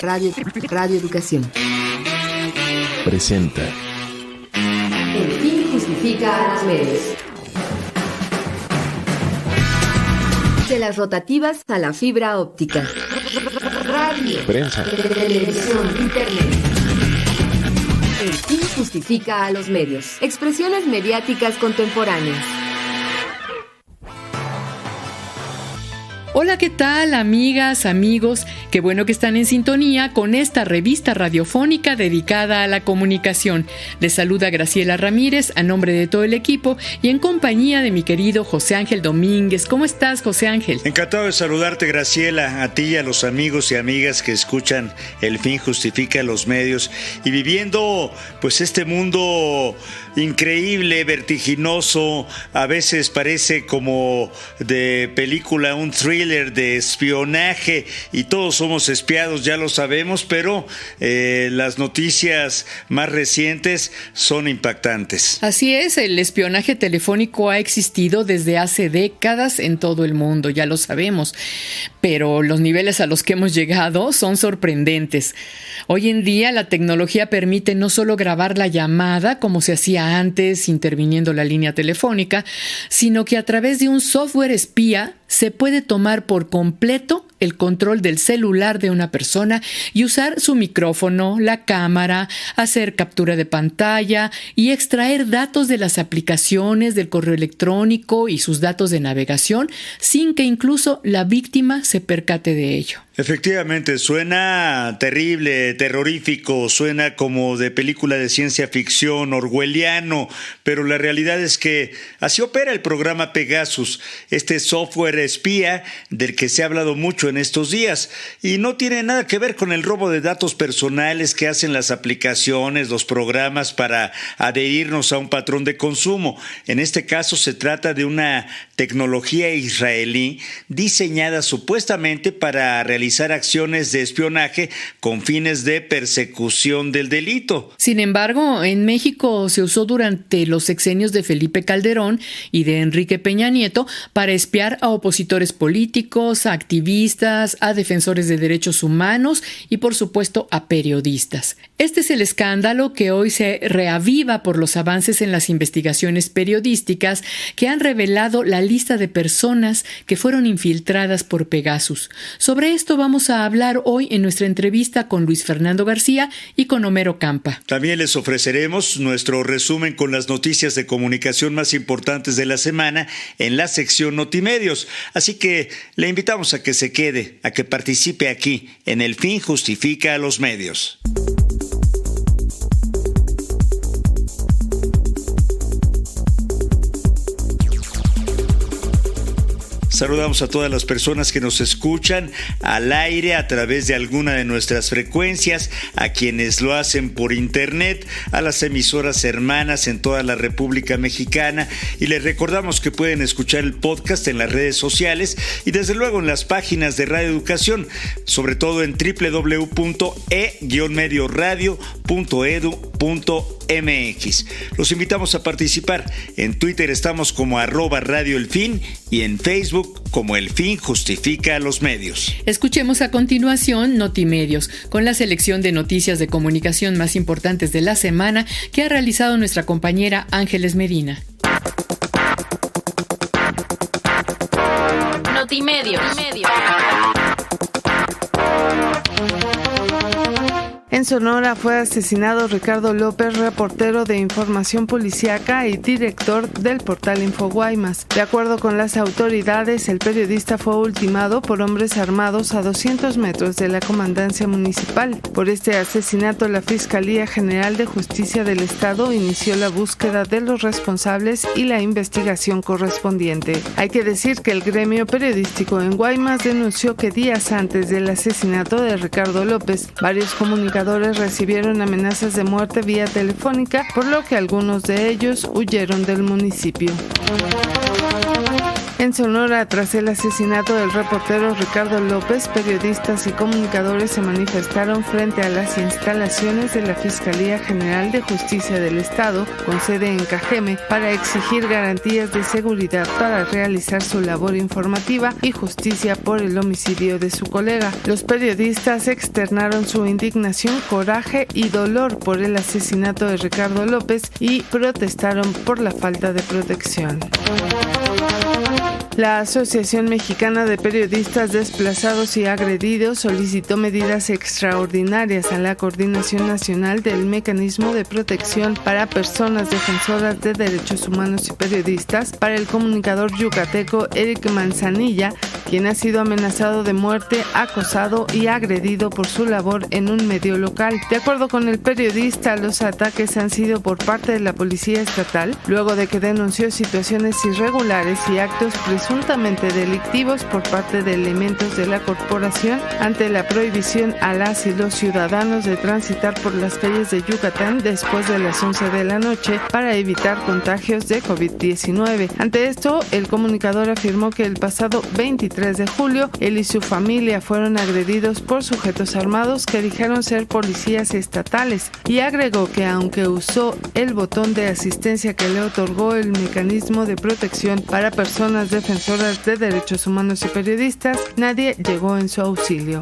Radio Educación presenta El fin justifica a los medios. De las rotativas a la fibra óptica. Radio, prensa, televisión, internet. El fin justifica a los medios. Expresiones mediáticas contemporáneas. Hola, ¿qué tal, amigas, amigos? Qué bueno que están en sintonía con esta revista radiofónica dedicada a la comunicación. Les saluda Graciela Ramírez a nombre de todo el equipo y en compañía de mi querido José Ángel Domínguez. ¿Cómo estás, José Ángel? Encantado de saludarte, Graciela, a ti y a los amigos y amigas que escuchan El fin justifica los medios y viviendo pues este mundo increíble, vertiginoso, a veces parece como de película, un thriller de espionaje y todos somos espiados, ya lo sabemos, pero las noticias más recientes son impactantes. Así es, el espionaje telefónico ha existido desde hace décadas en todo el mundo, ya lo sabemos, pero los niveles a los que hemos llegado son sorprendentes. Hoy en día la tecnología permite no solo grabar la llamada como se hacía antes interviniendo la línea telefónica, sino que a través de un software espía se puede tomar por completo el control del celular de una persona y usar su micrófono, la cámara, hacer captura de pantalla y extraer datos de las aplicaciones, del correo electrónico y sus datos de navegación sin que incluso la víctima se percate de ello. Efectivamente, suena terrible, terrorífico, suena como de película de ciencia ficción, orwelliano, pero la realidad es que así opera el programa Pegasus, este software espía del que se ha hablado mucho en estos días, y no tiene nada que ver con el robo de datos personales que hacen las aplicaciones, los programas para adherirnos a un patrón de consumo. En este caso se trata de una tecnología israelí diseñada supuestamente para realizar acciones de espionaje con fines de persecución del delito. Sin embargo, en México se usó durante los sexenios de Felipe Calderón y de Enrique Peña Nieto para espiar a opositores políticos, a activistas, a defensores de derechos humanos y, por supuesto, a periodistas. Este es el escándalo que hoy se reaviva por los avances en las investigaciones periodísticas que han revelado la lista de personas que fueron infiltradas por Pegasus. Sobre esto vamos a hablar hoy en nuestra entrevista con Luis Fernando García y con Homero Campa. También les ofreceremos nuestro resumen con las noticias de comunicación más importantes de la semana en la sección Notimedios. Así que le invitamos a que se quede, a que participe aquí en El fin justifica a los medios. Saludamos a todas las personas que nos escuchan al aire a través de alguna de nuestras frecuencias, a quienes lo hacen por internet, a las emisoras hermanas en toda la República Mexicana, y les recordamos que pueden escuchar el podcast en las redes sociales y desde luego en las páginas de Radio Educación, sobre todo en www.e-medioradio.edu.mx. Los invitamos a participar. En Twitter estamos como @radioelfin y en Facebook como El fin justifica a los medios. Escuchemos a continuación Notimedios, con la selección de noticias de comunicación más importantes de la semana que ha realizado nuestra compañera Ángeles Medina. Notimedios. En Sonora fue asesinado Ricardo López, reportero de información policíaca y director del portal InfoGuaymas. De acuerdo con las autoridades, el periodista fue ultimado por hombres armados a 200 metros de la comandancia municipal. Por este asesinato, la Fiscalía General de Justicia del Estado inició la búsqueda de los responsables y la investigación correspondiente. Hay que decir que el gremio periodístico en Guaymas denunció que días antes del asesinato de Ricardo López, varios comunicadores recibieron amenazas de muerte vía telefónica, por lo que algunos de ellos huyeron del municipio. En Sonora, tras el asesinato del reportero Ricardo López, periodistas y comunicadores se manifestaron frente a las instalaciones de la Fiscalía General de Justicia del Estado, con sede en Cajeme, para exigir garantías de seguridad para realizar su labor informativa y justicia por el homicidio de su colega. Los periodistas externaron su indignación, coraje y dolor por el asesinato de Ricardo López y protestaron por la falta de protección. La Asociación Mexicana de Periodistas Desplazados y Agredidos solicitó medidas extraordinarias a la Coordinación Nacional del Mecanismo de Protección para Personas Defensoras de Derechos Humanos y Periodistas para el comunicador yucateco Eric Manzanilla, quien ha sido amenazado de muerte, acosado y agredido por su labor en un medio local. De acuerdo con el periodista, los ataques han sido por parte de la Policía Estatal, luego de que denunció situaciones irregulares y actos presuntamente delictivos por parte de elementos de la corporación ante la prohibición a las y los ciudadanos de transitar por las calles de Yucatán después de las 11 de la noche para evitar contagios de COVID-19. Ante esto, el comunicador afirmó que el pasado 23 de julio, él y su familia fueron agredidos por sujetos armados que dijeron ser policías estatales, y agregó que aunque usó el botón de asistencia que le otorgó el mecanismo de protección para personas defensoras de derechos humanos y periodistas, nadie llegó en su auxilio.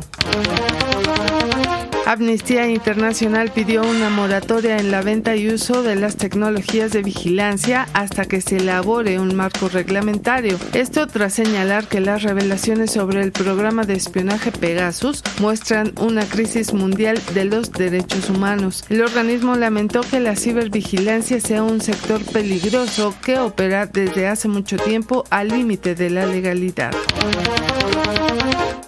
Amnistía Internacional pidió una moratoria en la venta y uso de las tecnologías de vigilancia hasta que se elabore un marco reglamentario. Esto tras señalar que las revelaciones sobre el programa de espionaje Pegasus muestran una crisis mundial de los derechos humanos. El organismo lamentó que la cibervigilancia sea un sector peligroso que opera desde hace mucho tiempo al límite de la legalidad.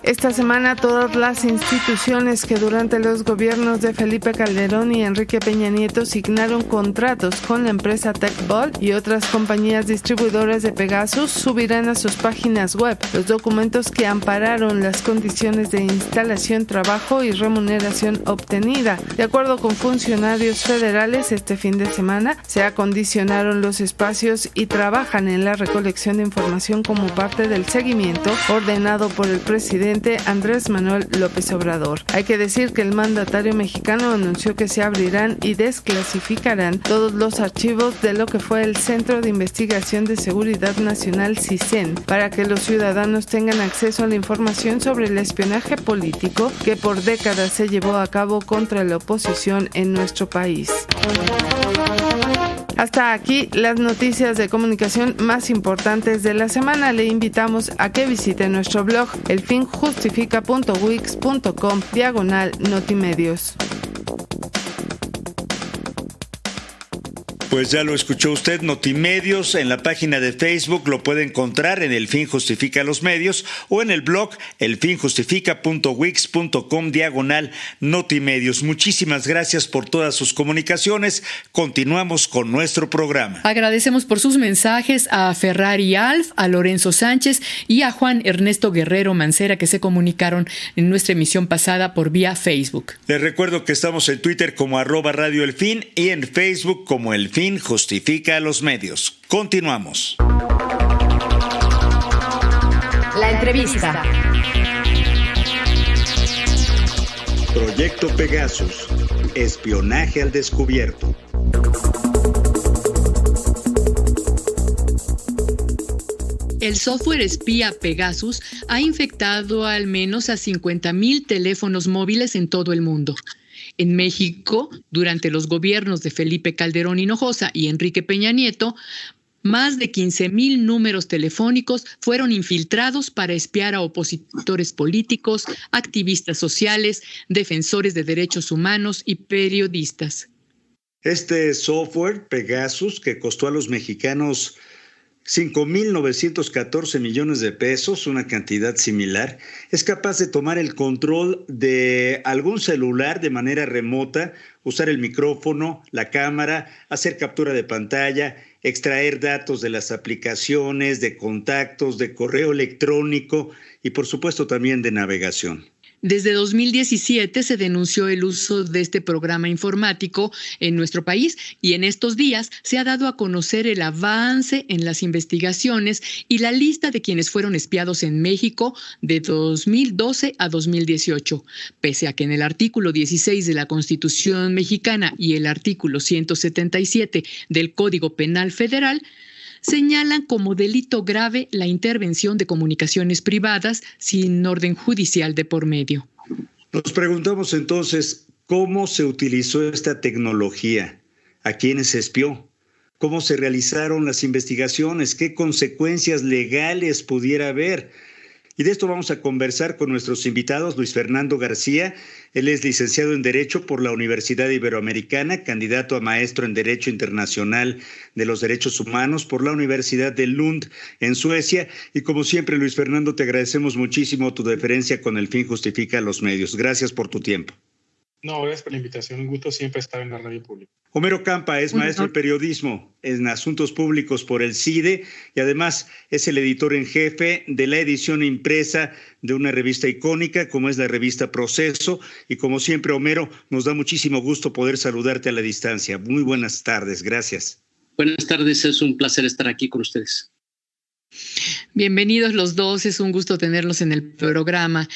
Esta semana todas las instituciones que durante los gobiernos de Felipe Calderón y Enrique Peña Nieto signaron contratos con la empresa TechBall y otras compañías distribuidoras de Pegasus subirán a sus páginas web los documentos que ampararon las condiciones de instalación, trabajo y remuneración obtenida. De acuerdo con funcionarios federales, este fin de semana se acondicionaron los espacios y trabajan en la recolección de información como parte del seguimiento ordenado por el presidente Andrés Manuel López Obrador. Hay que decir que el mandatario mexicano anunció que se abrirán y desclasificarán todos los archivos de lo que fue el Centro de Investigación de Seguridad Nacional CISEN, para que los ciudadanos tengan acceso a la información sobre el espionaje político que por décadas se llevó a cabo contra la oposición en nuestro país. Hasta aquí las noticias de comunicación más importantes de la semana. Le invitamos a que visite nuestro blog elfinjustifica.wix.com/notimedios. Pues ya lo escuchó usted, Notimedios, en la página de Facebook lo puede encontrar en El Fin Justifica los Medios o en el blog elfinjustifica.wix.com/Notimedios. Muchísimas gracias por todas sus comunicaciones. Continuamos con nuestro programa. Agradecemos por sus mensajes a Ferrari Alf, a Lorenzo Sánchez y a Juan Ernesto Guerrero Mancera, que se comunicaron en nuestra emisión pasada por vía Facebook. Les recuerdo que estamos en Twitter como @Radio El Fin y en Facebook como El Fin Justifica a los Medios. Continuamos. La entrevista. Proyecto Pegasus. Espionaje al descubierto. El software espía Pegasus ha infectado al menos a 50,000 teléfonos móviles en todo el mundo. En México, durante los gobiernos de Felipe Calderón Hinojosa y Enrique Peña Nieto, más de 15,000 números telefónicos fueron infiltrados para espiar a opositores políticos, activistas sociales, defensores de derechos humanos y periodistas. Este software, Pegasus, que costó a los mexicanos 5,914 millones de pesos, una cantidad similar, es capaz de tomar el control de algún celular de manera remota, usar el micrófono, la cámara, hacer captura de pantalla, extraer datos de las aplicaciones, de contactos, de correo electrónico y por supuesto también de navegación. Desde 2017 se denunció el uso de este programa informático en nuestro país y en estos días se ha dado a conocer el avance en las investigaciones y la lista de quienes fueron espiados en México de 2012 a 2018. Pese a que en el artículo 16 de la Constitución mexicana y el artículo 177 del Código Penal Federal señalan como delito grave la intervención de comunicaciones privadas sin orden judicial de por medio. Nos preguntamos entonces, ¿cómo se utilizó esta tecnología? ¿A quiénes se espió? ¿Cómo se realizaron las investigaciones? ¿Qué consecuencias legales pudiera haber? Y de esto vamos a conversar con nuestros invitados. Luis Fernando García, él es licenciado en Derecho por la Universidad Iberoamericana, candidato a maestro en Derecho Internacional de los Derechos Humanos por la Universidad de Lund en Suecia. Y como siempre, Luis Fernando, te agradecemos muchísimo tu deferencia con El Fin Justifica los Medios. Gracias por tu tiempo. No, gracias por la invitación. Un gusto siempre estar en la radio pública. Homero Campa es maestro de periodismo en asuntos públicos por el CIDE y además es el editor en jefe de la edición impresa de una revista icónica como es la revista Proceso. Y como siempre, Homero, nos da muchísimo gusto poder saludarte a la distancia. Muy buenas tardes, gracias. Buenas tardes, es un placer estar aquí con ustedes. Bienvenidos los dos, es un gusto tenerlos en el programa.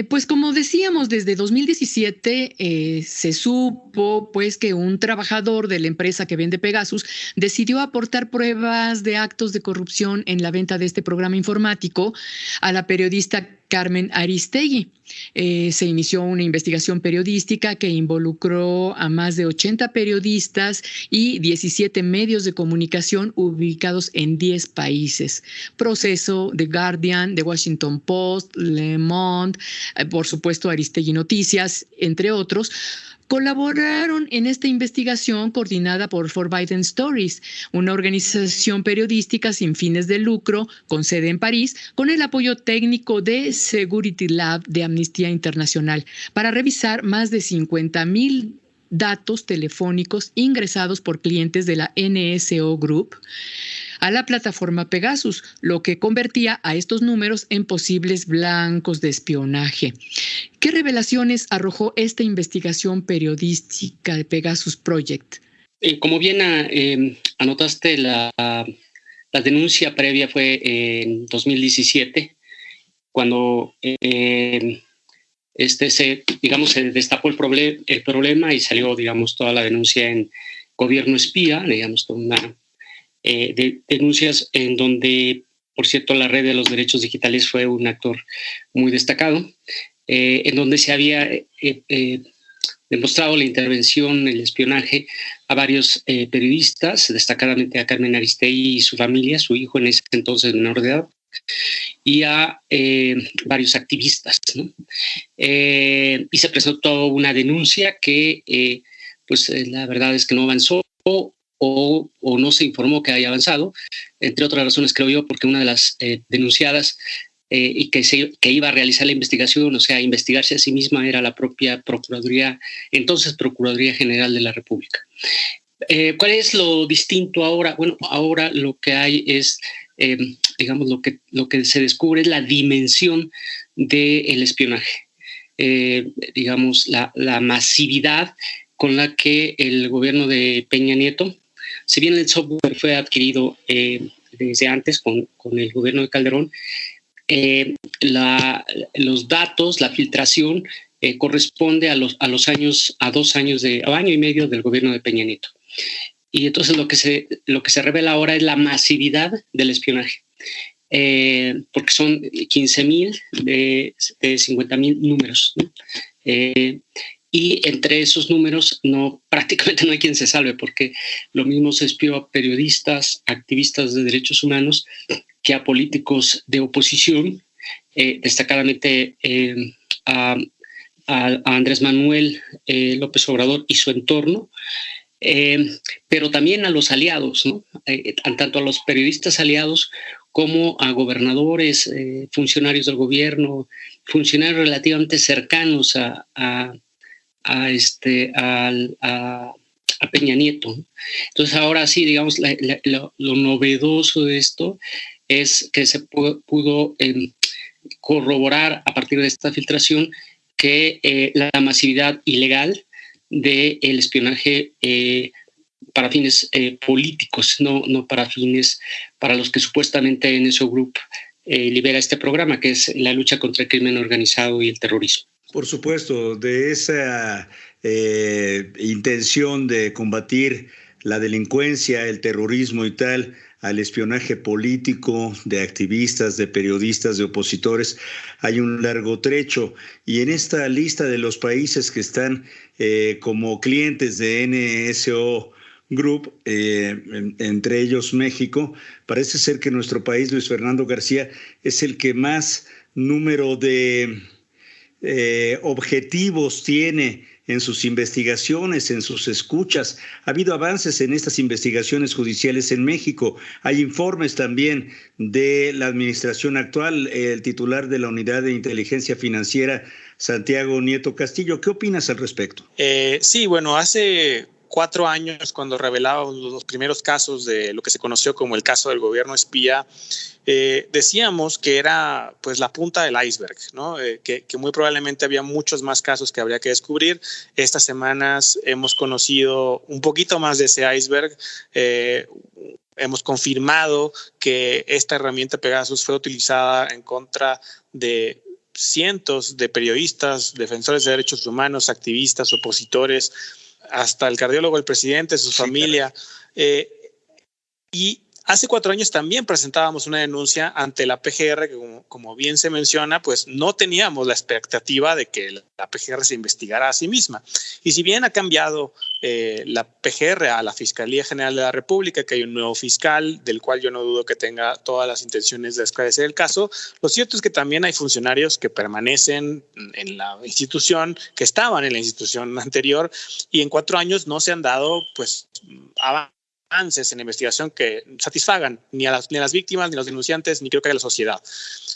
Pues como decíamos, desde 2017 se supo pues que un trabajador de la empresa que vende Pegasus decidió aportar pruebas de actos de corrupción en la venta de este programa informático a la periodista Carmen Aristegui. Se inició una investigación periodística que involucró a más de 80 periodistas y 17 medios de comunicación ubicados en 10 países. Proceso, The Guardian, The Washington Post, Le Monde, por supuesto Aristegui Noticias, entre otros, colaboraron en esta investigación coordinada por Forbidden Stories, una organización periodística sin fines de lucro con sede en París, con el apoyo técnico de Security Lab de Amnistía Internacional, para revisar más de 50,000 datos telefónicos ingresados por clientes de la NSO Group a la plataforma Pegasus, lo que convertía a estos números en posibles blancos de espionaje. ¿Qué revelaciones arrojó esta investigación periodística de Pegasus Project? Como bien anotaste, la denuncia previa fue en 2017, cuando se destapó el problema y salió, toda la denuncia en gobierno espía, toda una de denuncias en donde, por cierto, la Red de los Derechos Digitales fue un actor muy destacado, en donde se había demostrado la intervención, el espionaje a varios periodistas, destacadamente a Carmen Aristegui y su familia, su hijo en ese entonces menor de edad, y a varios activistas, ¿no? Y se presentó una denuncia que, la verdad es que no avanzó, o no se informó que haya avanzado, entre otras razones, creo yo, porque una de las denunciadas y que iba a realizar la investigación, o sea, a investigarse a sí misma, era la propia Procuraduría, entonces Procuraduría General de la República. ¿Cuál es lo distinto ahora? Bueno, ahora lo que hay es, lo que se descubre es la dimensión del espionaje, la masividad con la que el gobierno de Peña Nieto, si bien el software fue adquirido desde antes con el gobierno de Calderón, los datos, la filtración corresponde a 2 años año y medio del gobierno de Peña Nieto. Y entonces lo que se revela ahora es la masividad del espionaje, porque son 15,000 de 50,000 números, ¿no? Y entre esos números prácticamente no hay quien se salve, porque lo mismo se espió a periodistas, activistas de derechos humanos, que a políticos de oposición, destacadamente a Andrés Manuel López Obrador y su entorno, pero también a los aliados, ¿no? Tanto a los periodistas aliados como a gobernadores, funcionarios del gobierno, funcionarios relativamente cercanos a Peña Nieto. Entonces ahora sí, lo novedoso de esto es que se pudo corroborar a partir de esta filtración que la masividad ilegal del espionaje para fines políticos, no para fines para los que supuestamente NSO Group libera este programa, que es la lucha contra el crimen organizado y el terrorismo. Por supuesto, de esa intención de combatir la delincuencia, el terrorismo y tal, al espionaje político de activistas, de periodistas, de opositores, hay un largo trecho. Y en esta lista de los países que están como clientes de NSO Group, entre ellos México, parece ser que nuestro país, Luis Fernando García, es el que más número de objetivos tiene en sus investigaciones, en sus escuchas. Ha habido avances en estas investigaciones judiciales en México. Hay informes también de la administración actual, el titular de la Unidad de Inteligencia Financiera, Santiago Nieto Castillo. ¿Qué opinas al respecto? Sí, bueno, hace 4 años, cuando revelábamos los primeros casos de lo que se conoció como el caso del gobierno espía, decíamos que era pues la punta del iceberg, ¿no? Que muy probablemente había muchos más casos que habría que descubrir. Estas semanas hemos conocido un poquito más de ese iceberg. Hemos confirmado que esta herramienta Pegasus fue utilizada en contra de cientos de periodistas, defensores de derechos humanos, activistas, opositores, hasta el cardiólogo del presidente, su familia. Y hace 4 años también presentábamos una denuncia ante la PGR, que como bien se menciona, pues no teníamos la expectativa de que la PGR se investigara a sí misma. Y si bien ha cambiado la PGR a la Fiscalía General de la República, que hay un nuevo fiscal, del cual yo no dudo que tenga todas las intenciones de esclarecer el caso, lo cierto es que también hay funcionarios que permanecen en la institución, que estaban en la institución anterior, y en 4 años no se han dado pues avances en la investigación que satisfagan ni a las víctimas, ni a los denunciantes, ni creo que a la sociedad.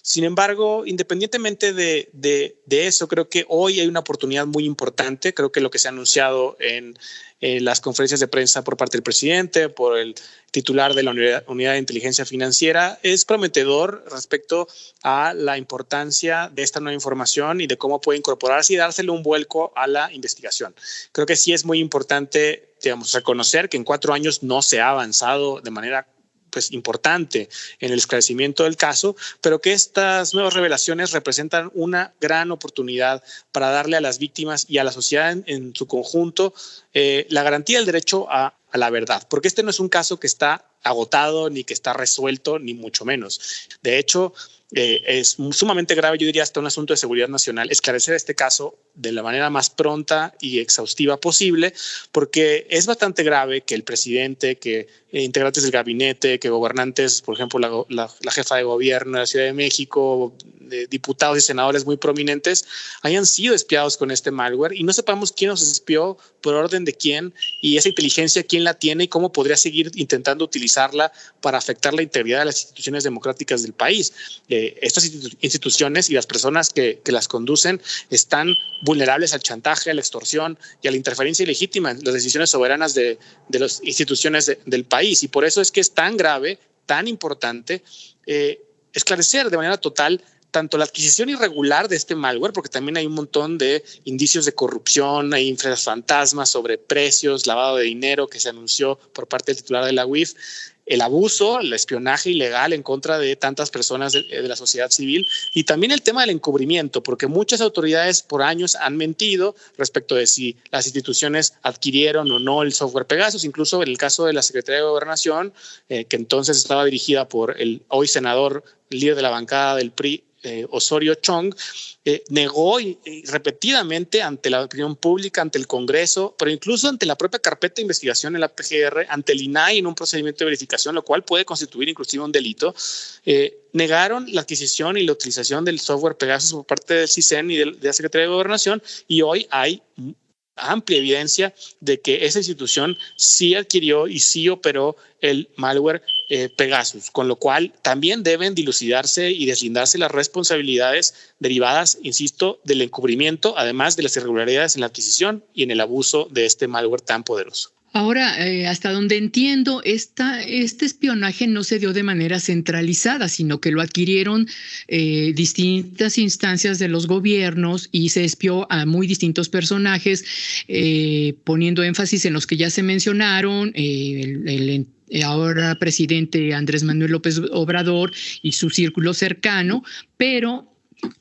Sin embargo, independientemente de eso, creo que hoy hay una oportunidad muy importante. Creo que lo que se ha anunciado en las conferencias de prensa por parte del presidente, por el titular de la Unidad de Inteligencia Financiera, es prometedor respecto a la importancia de esta nueva información y de cómo puede incorporarse y dársele un vuelco a la investigación. Creo que sí es muy importante, digamos, reconocer que en 4 años no se ha avanzado de manera pues importante en el esclarecimiento del caso, pero que estas nuevas revelaciones representan una gran oportunidad para darle a las víctimas y a la sociedad en su conjunto la garantía del derecho a la verdad, porque este no es un caso que está agotado ni que está resuelto, ni mucho menos. De hecho, es sumamente grave, yo diría hasta un asunto de seguridad nacional, esclarecer este caso de la manera más pronta y exhaustiva posible, porque es bastante grave que el presidente, que integrantes del gabinete, que gobernantes, por ejemplo, la jefa de gobierno de la Ciudad de México, diputados y senadores muy prominentes, hayan sido espiados con este malware y no sepamos quién nos espió, por orden de quién, y esa inteligencia quién la tiene y cómo podría seguir intentando utilizarla para afectar la integridad de las instituciones democráticas del país. Estas instituciones y las personas que las conducen están vulnerables al chantaje, a la extorsión y a la interferencia ilegítima en las decisiones soberanas de las instituciones del país. Y por eso es que es tan grave, tan importante esclarecer de manera total tanto la adquisición irregular de este malware, porque también hay un montón de indicios de corrupción, hay infras fantasmas sobre precios, lavado de dinero que se anunció por parte del titular de la UIF, el abuso, el espionaje ilegal en contra de tantas personas de la sociedad civil, y también el tema del encubrimiento, porque muchas autoridades por años han mentido respecto de si las instituciones adquirieron o no el software Pegasus. Incluso en el caso de la Secretaría de Gobernación, que entonces estaba dirigida por el hoy senador, líder de la bancada del PRI, Osorio Chong, negó y repetidamente ante la opinión pública, ante el Congreso, pero incluso ante la propia carpeta de investigación en la PGR, ante el INAI en un procedimiento de verificación, lo cual puede constituir inclusive un delito. Negaron la adquisición y la utilización del software Pegasus por parte del CISEN y de la Secretaría de Gobernación, y hoy hay amplia evidencia de que esa institución sí adquirió y sí operó el malware Pegasus, con lo cual también deben dilucidarse y deslindarse las responsabilidades derivadas, insisto, del encubrimiento, además de las irregularidades en la adquisición y en el abuso de este malware tan poderoso. Ahora, hasta donde entiendo, este espionaje no se dio de manera centralizada, sino que lo adquirieron distintas instancias de los gobiernos y se espió a muy distintos personajes, poniendo énfasis en los que ya se mencionaron, el ahora presidente Andrés Manuel López Obrador y su círculo cercano, pero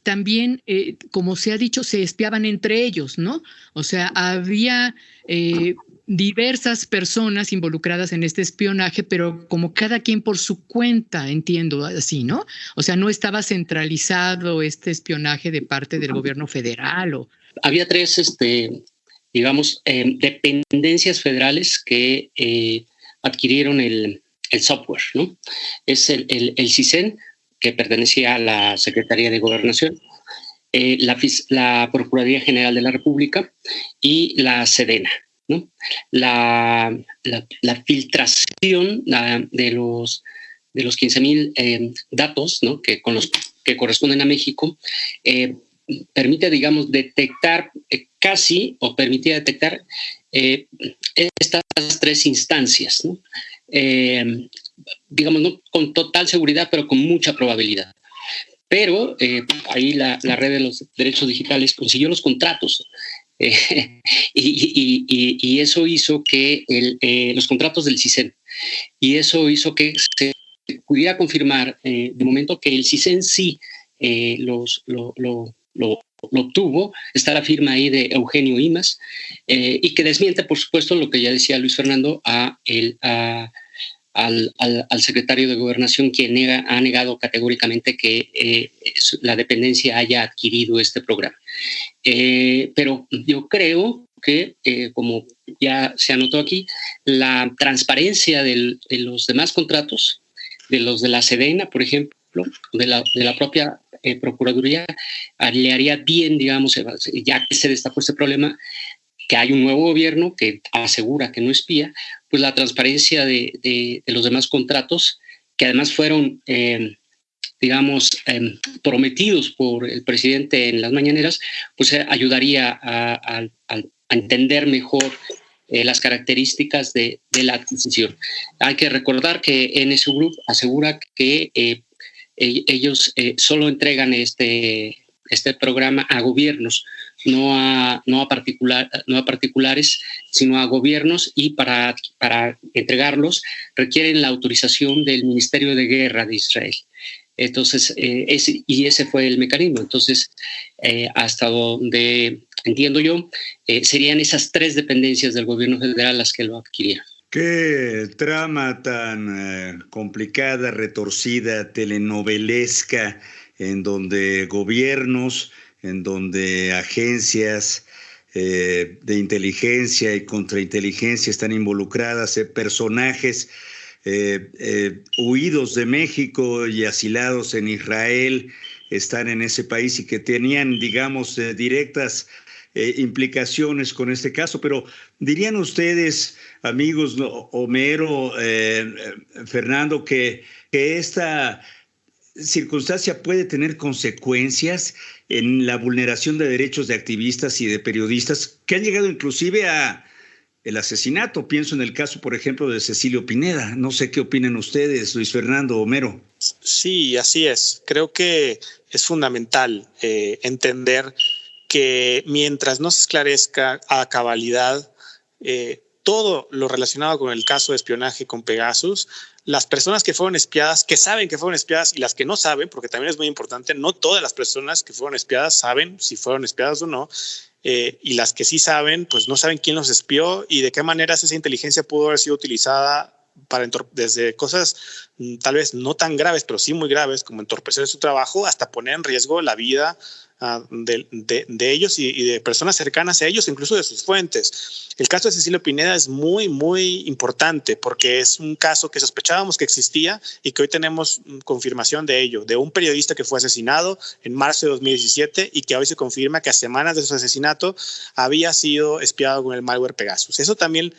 también, como se ha dicho, se espiaban entre ellos, ¿no? O sea, había diversas personas involucradas en este espionaje, pero como cada quien por su cuenta, entiendo así, ¿no? O sea, no estaba centralizado este espionaje de parte del gobierno federal. Había tres, digamos, dependencias federales que adquirieron el software, ¿no? Es el CISEN, que pertenecía a la Secretaría de Gobernación, la Procuraduría General de la República y la Sedena, ¿no? La filtración de los 15,000 datos, ¿no? con los que corresponden a México, permite, digamos, detectar permitía detectar estas tres instancias, ¿no? Digamos, no con total seguridad, pero con mucha probabilidad. Pero ahí la red de los derechos digitales consiguió los contratos. Y eso hizo que los contratos del CISEN, y eso hizo que se pudiera confirmar de momento que el CISEN sí lo obtuvo. Está la firma ahí de Eugenio Imas, y que desmiente, por supuesto, lo que ya decía Luis Fernando, al secretario de Gobernación, quien ha negado categóricamente que la dependencia haya adquirido este programa. Pero yo creo que, como ya se anotó aquí, la transparencia de los demás contratos, de los de la Sedena, por ejemplo, de la propia Procuraduría, le haría bien, digamos, ya que se destapó este problema, que hay un nuevo gobierno que asegura que no espía, pues la transparencia de los demás contratos, que además fueron, digamos, prometidos por el presidente en las mañaneras, pues ayudaría a entender mejor las características de la adquisición. Hay que recordar que NS Group asegura que ellos solo entregan este programa a gobiernos, no a particulares, sino a gobiernos, y para entregarlos requieren la autorización del Ministerio de Guerra de Israel. Entonces, ese fue el mecanismo. Entonces, hasta donde entiendo yo, serían esas tres dependencias del gobierno federal las que lo adquirieron. Qué trama tan complicada, retorcida, telenovelesca, en donde gobiernos, en donde agencias de inteligencia y contrainteligencia están involucradas, personajes huidos de México y asilados en Israel están en ese país y que tenían, digamos, directas implicaciones con este caso. Pero dirían ustedes, amigos, Homero, Fernando, que esta circunstancia puede tener consecuencias en la vulneración de derechos de activistas y de periodistas que han llegado inclusive a el asesinato. Pienso en el caso, por ejemplo, de Cecilio Pineda. No sé qué opinan ustedes, Luis Fernando, Homero. Sí, así es. Creo que es fundamental entender que mientras no se esclarezca a cabalidad todo lo relacionado con el caso de espionaje con Pegasus, las personas que fueron espiadas, que saben que fueron espiadas, y las que no saben, porque también es muy importante, no todas las personas que fueron espiadas saben si fueron espiadas o no, y las que sí saben, pues no saben quién los espió y de qué manera esa inteligencia pudo haber sido utilizada desde cosas tal vez no tan graves, pero sí muy graves, como entorpecer su trabajo, hasta poner en riesgo la vida de ellos y de personas cercanas a ellos, incluso de sus fuentes. El caso de Cecilio Pineda es muy, muy importante porque es un caso que sospechábamos que existía y que hoy tenemos confirmación de ello, de un periodista que fue asesinado en marzo de 2017 y que hoy se confirma que a semanas de su asesinato había sido espiado con el malware Pegasus. Eso también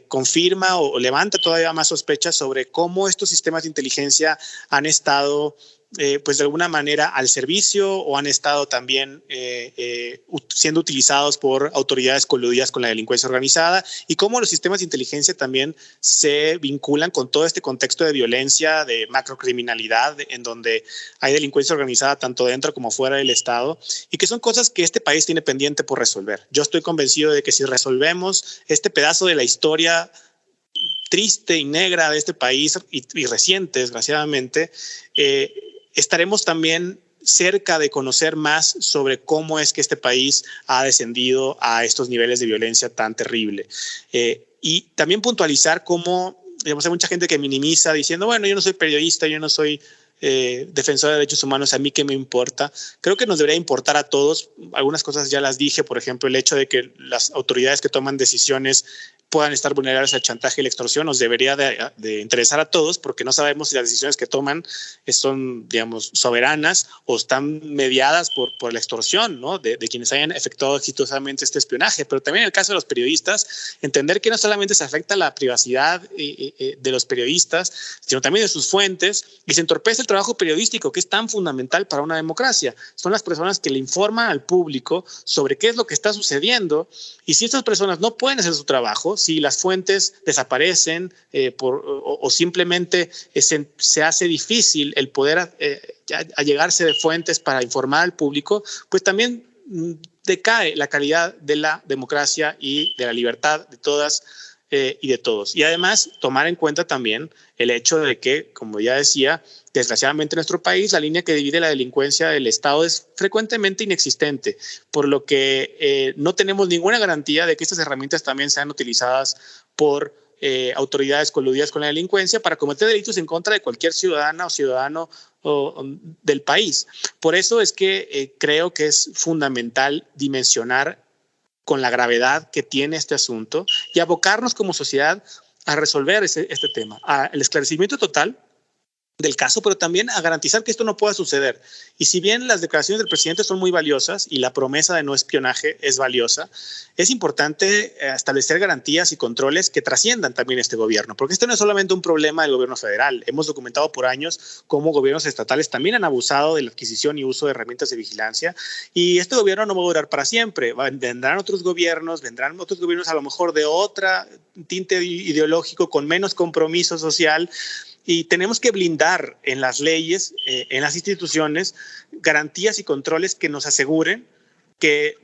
confirma o levanta todavía más sospechas sobre cómo estos sistemas de inteligencia han estado pues de alguna manera al servicio o han estado también siendo utilizados por autoridades coludidas con la delincuencia organizada, y cómo los sistemas de inteligencia también se vinculan con todo este contexto de violencia, de macrocriminalidad, en donde hay delincuencia organizada tanto dentro como fuera del Estado, y que son cosas que este país tiene pendiente por resolver. Yo estoy convencido de que si resolvemos este pedazo de la historia triste y negra de este país y reciente, desgraciadamente, estaremos también cerca de conocer más sobre cómo es que este país ha descendido a estos niveles de violencia tan terrible. Y también puntualizar cómo, digamos, hay mucha gente que minimiza diciendo, bueno, yo no soy periodista, yo no soy defensor de derechos humanos, a mí qué me importa. Creo que nos debería importar a todos. Algunas cosas ya las dije, por ejemplo, el hecho de que las autoridades que toman decisiones puedan estar vulnerables al chantaje y la extorsión nos debería de interesar a todos, porque no sabemos si las decisiones que toman son, digamos, soberanas o están mediadas por la extorsión, ¿no? de quienes hayan efectuado exitosamente este espionaje. Pero también en el caso de los periodistas, entender que no solamente se afecta la privacidad de los periodistas, sino también de sus fuentes, y se entorpece el trabajo periodístico, que es tan fundamental para una democracia. Son las personas que le informan al público sobre qué es lo que está sucediendo, y si estas personas no pueden hacer su trabajo, si las fuentes desaparecen o simplemente se hace difícil el poder allegarse de fuentes para informar al público, pues también decae la calidad de la democracia y de la libertad de todas y de todos. Y además tomar en cuenta también el hecho de que, como ya decía, desgraciadamente en nuestro país la línea que divide la delincuencia del Estado es frecuentemente inexistente, por lo que no tenemos ninguna garantía de que estas herramientas también sean utilizadas por autoridades coludidas con la delincuencia para cometer delitos en contra de cualquier ciudadana o ciudadano del país. Por eso es que creo que es fundamental dimensionar con la gravedad que tiene este asunto y abocarnos como sociedad a resolver este tema, al esclarecimiento total del caso, pero también a garantizar que esto no pueda suceder. Y si bien las declaraciones del presidente son muy valiosas y la promesa de no espionaje es valiosa, es importante establecer garantías y controles que trasciendan también este gobierno, porque este no es solamente un problema del gobierno federal. Hemos documentado por años cómo gobiernos estatales también han abusado de la adquisición y uso de herramientas de vigilancia, y este gobierno no va a durar para siempre. Vendrán otros gobiernos a lo mejor de otra tinte ideológico, con menos compromiso social, y tenemos que blindar en las leyes, en las instituciones, garantías y controles que nos aseguren que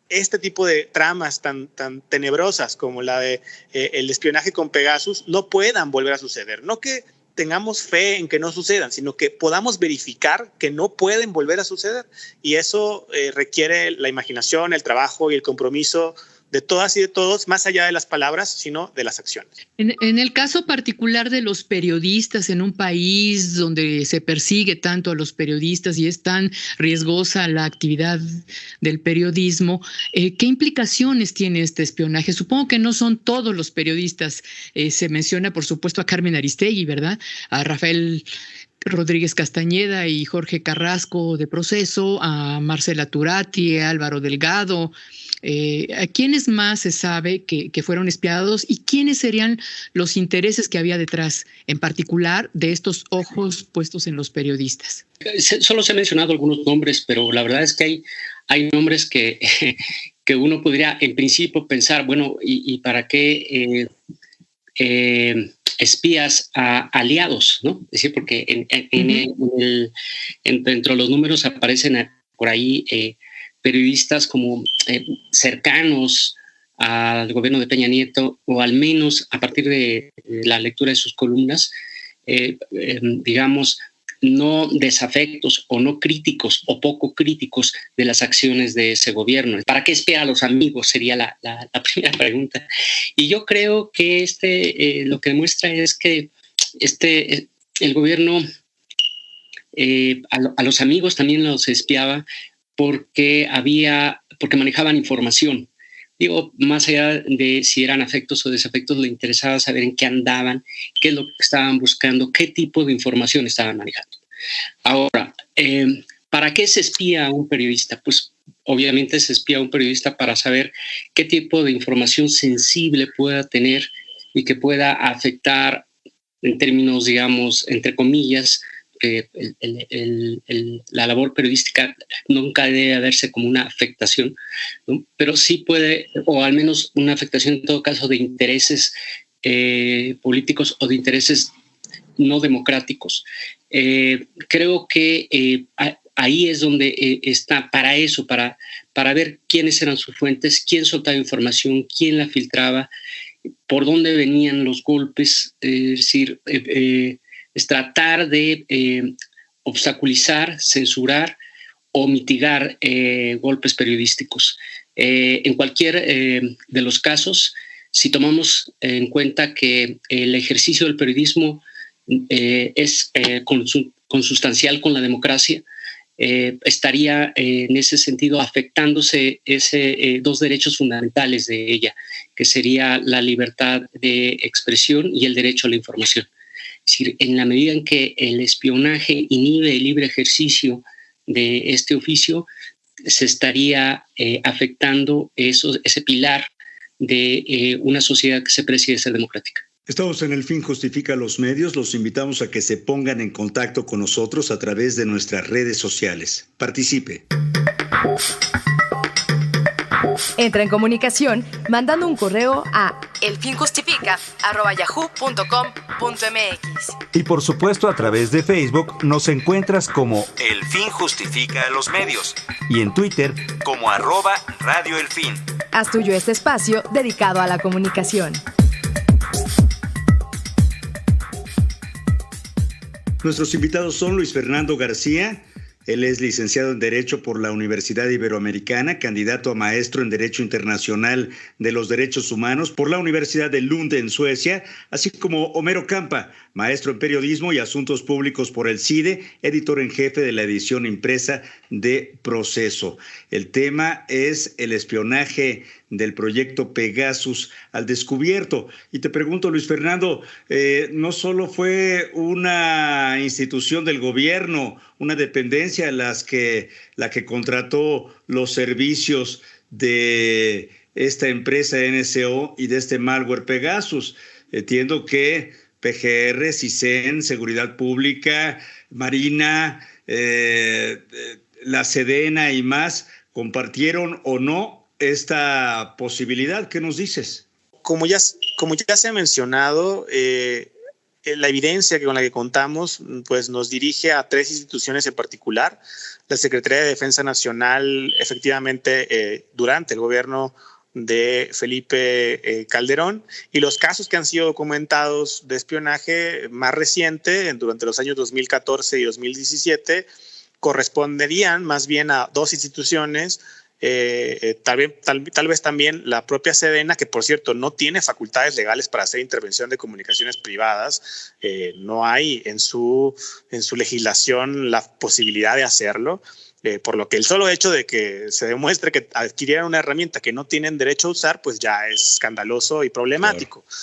este tipo de tramas tan tenebrosas como la de el espionaje con Pegasus no puedan volver a suceder. No que tengamos fe en que no sucedan, sino que podamos verificar que no pueden volver a suceder. Y eso requiere la imaginación, el trabajo y el compromiso de todas y de todos, más allá de las palabras, sino de las acciones. En el caso particular de los periodistas en un país donde se persigue tanto a los periodistas y es tan riesgosa la actividad del periodismo, ¿qué implicaciones tiene este espionaje? Supongo que no son todos los periodistas. Se menciona, por supuesto, a Carmen Aristegui, ¿verdad? A Rafael Rodríguez Castañeda y Jorge Carrasco de Proceso, a Marcela Turati, a Álvaro Delgado. ¿A quiénes más se sabe que fueron espiados y quiénes serían los intereses que había detrás, en particular, de estos ojos puestos en los periodistas? Solo se han mencionado algunos nombres, pero la verdad es que hay nombres que uno podría en principio pensar, bueno, ¿y para qué espías a aliados? ¿No? Es decir, porque dentro de los números aparecen por ahí periodistas como cercanos al gobierno de Peña Nieto, o al menos a partir de la lectura de sus columnas, digamos, no desafectos o no críticos o poco críticos de las acciones de ese gobierno. ¿Para qué espía a los amigos? Sería la primera pregunta. Y yo creo que lo que demuestra es que el gobierno a los amigos también los espiaba, porque manejaban información. Digo, más allá de si eran afectos o desafectos, le interesaba saber en qué andaban, qué es lo que estaban buscando, qué tipo de información estaban manejando. Ahora, ¿para qué se espía a un periodista? Pues obviamente se espía a un periodista para saber qué tipo de información sensible pueda tener y que pueda afectar, en términos, digamos, entre comillas, la labor periodística nunca debe verse como una afectación, ¿no? Pero sí puede, o al menos una afectación en todo caso de intereses políticos o de intereses no democráticos. Creo que ahí es donde está para eso, para ver quiénes eran sus fuentes, quién soltaba información, quién la filtraba, por dónde venían los golpes, es decir, es tratar de obstaculizar, censurar o mitigar golpes periodísticos. En cualquier de los casos, si tomamos en cuenta que el ejercicio del periodismo es consustancial con la democracia, estaría en ese sentido afectándose dos derechos fundamentales de ella, que sería la libertad de expresión y el derecho a la información. Es decir, en la medida en que el espionaje inhibe el libre ejercicio de este oficio, se estaría afectando ese pilar de una sociedad que se precie de ser democrática. Estamos en El Fin Justifica los Medios. Los invitamos a que se pongan en contacto con nosotros a través de nuestras redes sociales. Participe. Entra en comunicación mandando un correo a elfinjustifica@yahoo.com.mx. Y por supuesto a través de Facebook nos encuentras como El Fin Justifica los Medios y en Twitter como @Radio El Fin. Haz tuyo este espacio dedicado a la comunicación. Nuestros invitados son Luis Fernando García. Él es licenciado en Derecho por la Universidad Iberoamericana, candidato a maestro en Derecho Internacional de los Derechos Humanos por la Universidad de Lund en Suecia, así como Homero Campa, maestro en Periodismo y Asuntos Públicos por el CIDE, editor en jefe de la edición impresa de Proceso. El tema es el espionaje del proyecto Pegasus al descubierto. Y te pregunto, Luis Fernando, no solo fue una institución del gobierno, una dependencia la que contrató los servicios de esta empresa NSO y de este malware Pegasus. Entiendo que PGR, CISEN, Seguridad Pública, Marina, la Sedena y más compartieron o no esta posibilidad. ¿Qué nos dices? Como ya se ha mencionado, la evidencia con la que contamos pues, nos dirige a tres instituciones en particular. La Secretaría de Defensa Nacional, efectivamente, durante el gobierno de Felipe Calderón, y los casos que han sido documentados de espionaje más reciente, durante los años 2014 y 2017, corresponderían más bien a dos instituciones. Tal vez también la propia Sedena, que por cierto no tiene facultades legales para hacer intervención de comunicaciones privadas, no hay en su legislación la posibilidad de hacerlo, por lo que el solo hecho de que se demuestre que adquirieran una herramienta que no tienen derecho a usar, pues ya es escandaloso y problemático. Claro.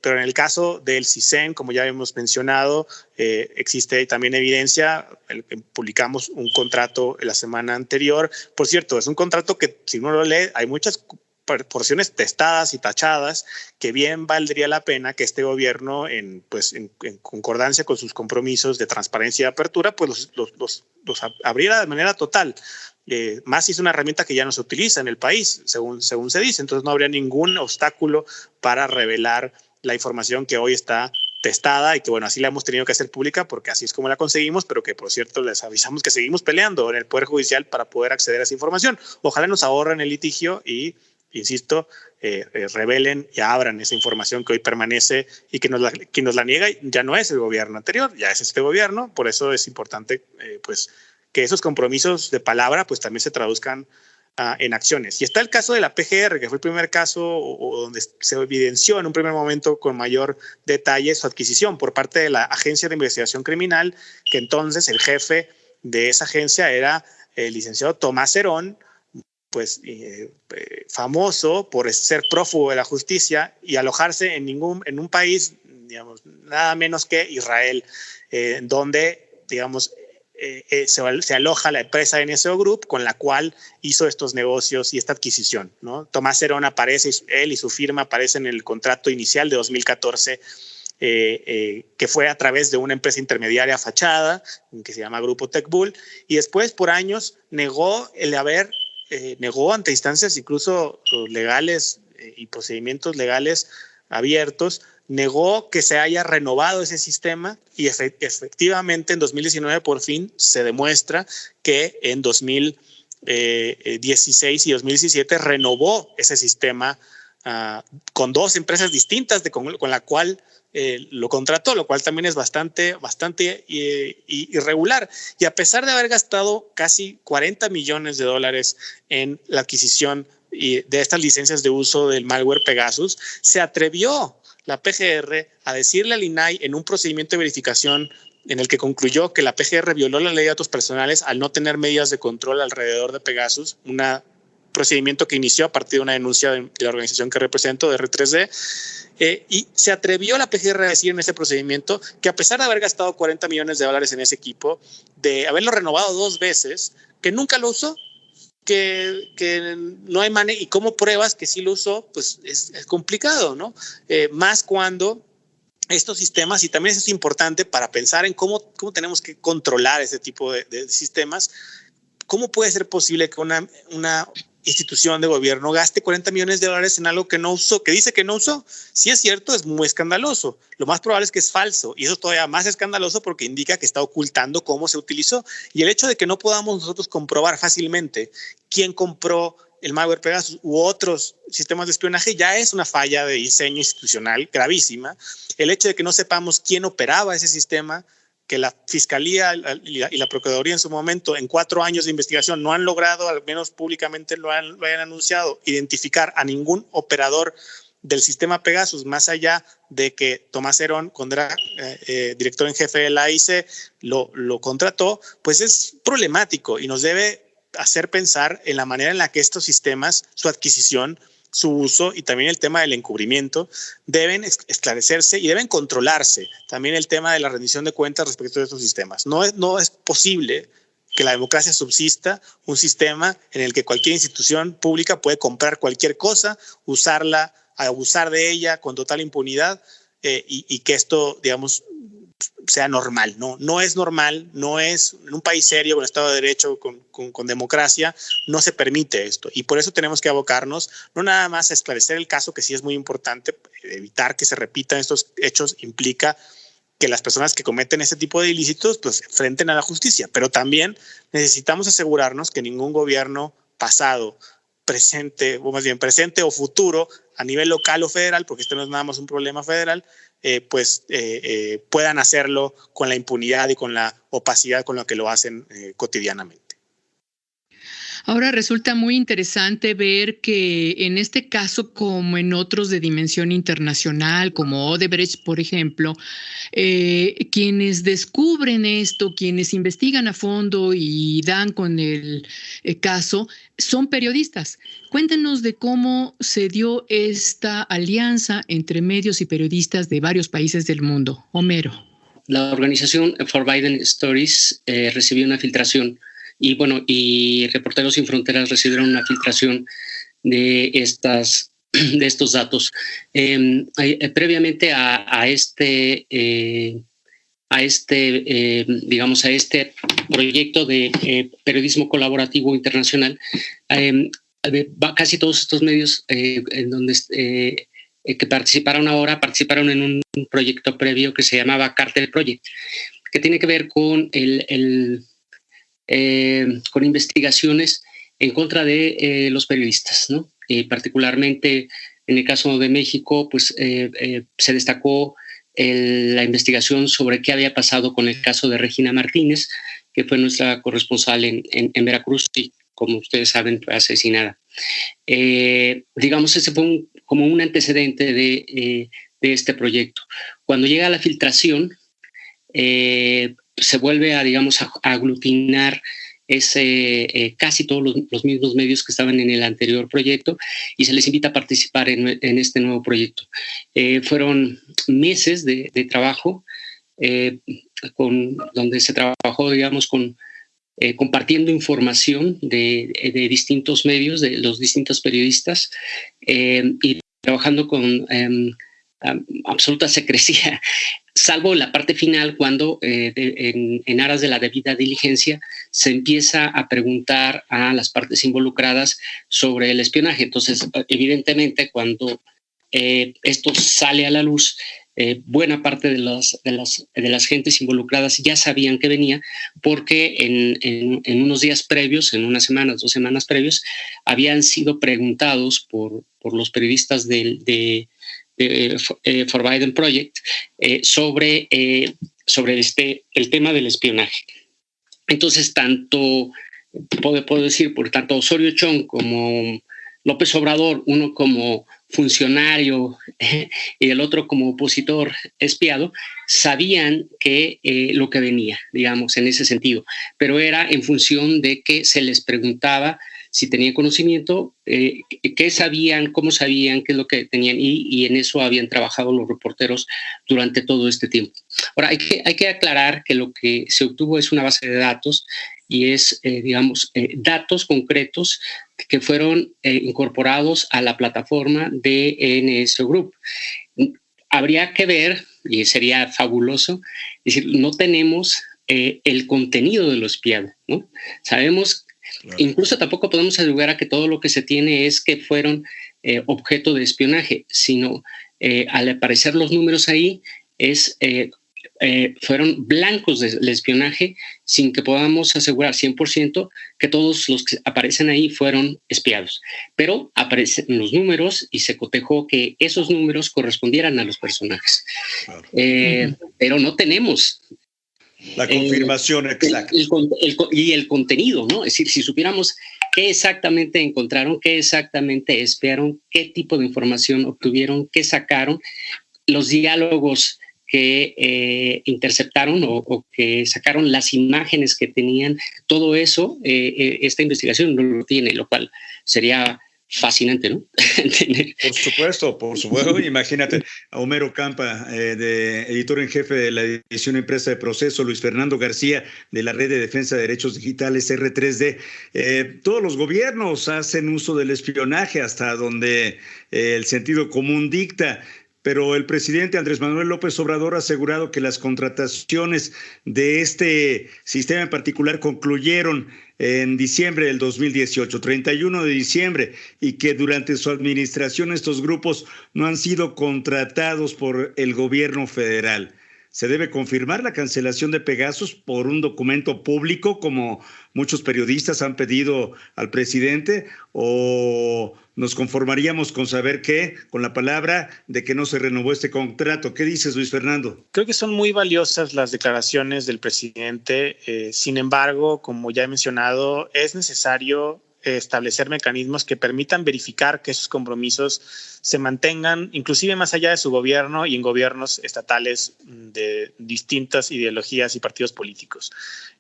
Pero en el caso del CISEN, como ya hemos mencionado, existe también evidencia. Publicamos un contrato la semana anterior. Por cierto, es un contrato que, si uno lo lee, hay muchas porciones testadas y tachadas que bien valdría la pena que este gobierno, en concordancia con sus compromisos de transparencia y apertura, pues los abriera de manera total. Más si es una herramienta que ya no se utiliza en el país, según se dice. Entonces no habría ningún obstáculo para revelar la información que hoy está testada y que, bueno, así la hemos tenido que hacer pública porque así es como la conseguimos, pero que, por cierto, les avisamos que seguimos peleando en el Poder Judicial para poder acceder a esa información. Ojalá nos ahorren el litigio y, insisto, revelen y abran esa información que hoy permanece y quien nos la niega ya no es el gobierno anterior, ya es este gobierno. Por eso es importante, que esos compromisos de palabra pues también se traduzcan en acciones. Y está el caso de la PGR, que fue el primer caso donde se evidenció en un primer momento con mayor detalle su adquisición por parte de la Agencia de Investigación Criminal, que entonces el jefe de esa agencia era el licenciado Tomás Herón, pues famoso por ser prófugo de la justicia y alojarse en un país, digamos, nada menos que Israel, donde, digamos, se aloja la empresa NSO Group con la cual hizo estos negocios y esta adquisición, ¿no? Tomás Herón aparece, él y su firma aparecen en el contrato inicial de 2014 que fue a través de una empresa intermediaria fachada que se llama Grupo TechBull, y después por años negó ante instancias incluso legales y procedimientos legales abiertos, negó que se haya renovado ese sistema, y efectivamente en 2019 por fin se demuestra que en 2016 y 2017 renovó ese sistema con dos empresas distintas con la cual lo contrató, lo cual también es bastante irregular. Y a pesar de haber gastado casi $40 millones en la adquisición de estas licencias de uso del malware Pegasus, se atrevió la PGR a decirle al INAI en un procedimiento de verificación en el que concluyó que la PGR violó la ley de datos personales al no tener medidas de control alrededor de Pegasus, un procedimiento que inició a partir de una denuncia de la organización que represento, de R3D, y se atrevió la PGR a decir en ese procedimiento que a pesar de haber gastado $40 millones en ese equipo, de haberlo renovado 2 veces, que nunca lo usó, que no hay manera, y cómo pruebas que sí lo usó, pues es complicado, ¿no? Más cuando estos sistemas, y también eso es importante para pensar en cómo tenemos que controlar ese tipo de sistemas. ¿Cómo puede ser posible que una institución de gobierno gaste $40 millones en algo que no usó, que dice que no usó? Si es cierto, es muy escandaloso. Lo más probable es que es falso, y eso es todavía más escandaloso porque indica que está ocultando cómo se utilizó. Y el hecho de que no podamos nosotros comprobar fácilmente quién compró el malware Pegasus u otros sistemas de espionaje ya es una falla de diseño institucional gravísima. El hecho de que no sepamos quién operaba ese sistema, que la Fiscalía y la Procuraduría en su momento, en 4 años de investigación, no han logrado, al menos públicamente lo hayan anunciado, identificar a ningún operador del sistema Pegasus, más allá de que Tomás Herón, cuando era director en jefe de la AIC, lo contrató, pues es problemático y nos debe hacer pensar en la manera en la que estos sistemas, su adquisición, su uso y también el tema del encubrimiento deben esclarecerse y deben controlarse. También el tema de la rendición de cuentas respecto de estos sistemas. No es posible que la democracia subsista un sistema en el que cualquier institución pública puede comprar cualquier cosa, usarla, abusar de ella con total impunidad, y que esto, digamos, sea normal. No es normal, no es en un país serio, con Estado de Derecho, con democracia, no se permite esto. Y por eso tenemos que abocarnos, no nada más a esclarecer el caso, que sí es muy importante, evitar que se repitan estos hechos implica que las personas que cometen este tipo de ilícitos pues enfrenten a la justicia, pero también necesitamos asegurarnos que ningún gobierno pasado, presente, o más bien presente o futuro, a nivel local o federal, porque esto no es nada más un problema federal, puedan hacerlo con la impunidad y con la opacidad con la que lo hacen cotidianamente. Ahora resulta muy interesante ver que en este caso, como en otros de dimensión internacional, como Odebrecht, por ejemplo, quienes descubren esto, quienes investigan a fondo y dan con el caso, son periodistas. Cuéntenos de cómo se dio esta alianza entre medios y periodistas de varios países del mundo. Homero. La organización Forbidden Stories recibió una filtración y Reporteros Sin Fronteras recibieron una filtración de estos datos. Previamente a este proyecto de periodismo colaborativo internacional, casi todos estos medios en donde que participaron en un proyecto previo que se llamaba Cartel Project, que tiene que ver con con investigaciones en contra de los periodistas, ¿no? Particularmente en el caso de México, pues se destacó la investigación sobre qué había pasado con el caso de Regina Martínez, que fue nuestra corresponsal en Veracruz y, como ustedes saben, fue asesinada. Digamos, ese fue como un antecedente de este proyecto. Cuando llega la filtración, se vuelve a aglutinar casi todos los mismos medios que estaban en el anterior proyecto y se les invita a participar en este nuevo proyecto. Fueron meses de trabajo donde se trabajó, compartiendo información de distintos medios, de los distintos periodistas, y trabajando con absoluta secrecía, salvo la parte final cuando en aras de la debida diligencia se empieza a preguntar a las partes involucradas sobre el espionaje. Entonces, evidentemente, cuando esto sale a la luz, buena parte de las gentes involucradas ya sabían que venía, porque en unos días previos, en unas semanas, 2 semanas previos, habían sido preguntados por los periodistas de Forbidden Project sobre el tema del espionaje. Entonces, puedo decir, por tanto Osorio Chong como López Obrador, uno como funcionario y el otro como opositor espiado, sabían que lo que venía, digamos, en ese sentido, pero era en función de que se les preguntaba si tenían conocimiento, qué sabían, cómo sabían, qué es lo que tenían, y en eso habían trabajado los reporteros durante todo este tiempo. Ahora, hay que aclarar que lo que se obtuvo es una base de datos, y es, datos concretos que fueron incorporados a la plataforma de NS Group. Habría que ver, y sería fabuloso, es decir, no tenemos el contenido de lo espiado, ¿no? Sabemos, claro. Incluso tampoco podemos asegurar a que todo lo que se tiene es que fueron objeto de espionaje, sino al aparecer los números ahí fueron blancos del espionaje, sin que podamos asegurar 100% que todos los que aparecen ahí fueron espiados. Pero aparecen los números y se cotejó que esos números correspondieran a los personajes. Claro. Pero no tenemos la confirmación exacta. Y el contenido, ¿no? Es decir, si supiéramos qué exactamente encontraron, qué exactamente espiaron, qué tipo de información obtuvieron, qué sacaron, los diálogos que interceptaron o que sacaron, las imágenes que tenían, todo eso, esta investigación no lo tiene, lo cual sería fascinante, ¿no? Por supuesto. Imagínate a Homero Campa, editor en jefe de la edición impresa de Proceso, Luis Fernando García, de la Red de Defensa de Derechos Digitales, R3D. Todos los gobiernos hacen uso del espionaje hasta donde el sentido común dicta. Pero el presidente Andrés Manuel López Obrador ha asegurado que las contrataciones de este sistema en particular concluyeron en diciembre del 2018, 31 de diciembre, y que durante su administración estos grupos no han sido contratados por el gobierno federal. ¿Se debe confirmar la cancelación de Pegasus por un documento público, como muchos periodistas han pedido al presidente, o nos conformaríamos con saber con la palabra de que no se renovó este contrato? ¿Qué dices, Luis Fernando? Creo que son muy valiosas las declaraciones del presidente. Sin embargo, como ya he mencionado, es necesario establecer mecanismos que permitan verificar que esos compromisos se mantengan, inclusive más allá de su gobierno y en gobiernos estatales de distintas ideologías y partidos políticos.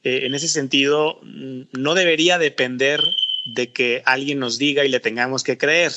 En ese sentido, no debería depender de que alguien nos diga y le tengamos que creer.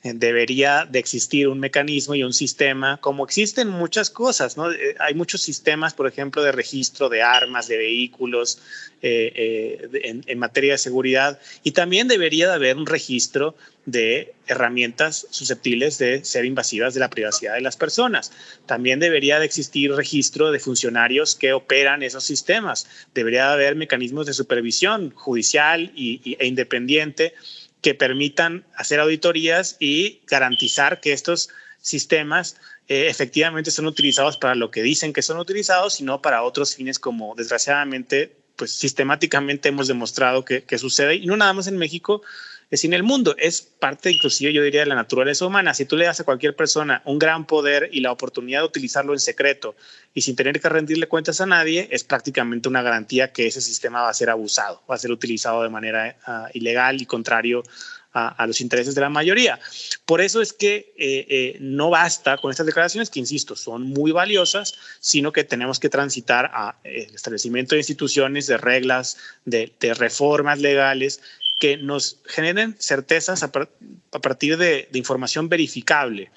Debería de existir un mecanismo y un sistema, como existen muchas cosas, ¿no? Hay muchos sistemas, por ejemplo, de registro de armas, de vehículos, en materia de seguridad, y también debería de haber un registro de herramientas susceptibles de ser invasivas de la privacidad de las personas. También debería de existir registro de funcionarios que operan esos sistemas. Debería de haber mecanismos de supervisión judicial e independiente que permitan hacer auditorías y garantizar que estos sistemas efectivamente son utilizados para lo que dicen que son utilizados y no para otros fines, como desgraciadamente pues sistemáticamente hemos demostrado que sucede, y no nada más en México, es en el mundo. Es parte, inclusive yo diría, de la naturaleza humana. Si tú le das a cualquier persona un gran poder y la oportunidad de utilizarlo en secreto y sin tener que rendirle cuentas a nadie, es prácticamente una garantía que ese sistema va a ser abusado, va a ser utilizado de manera ilegal y contrario a los intereses de la mayoría. Por eso es que no basta con estas declaraciones, que insisto, son muy valiosas, sino que tenemos que transitar al establecimiento de instituciones, de reglas, de reformas legales que nos generen certezas a partir de información verificable.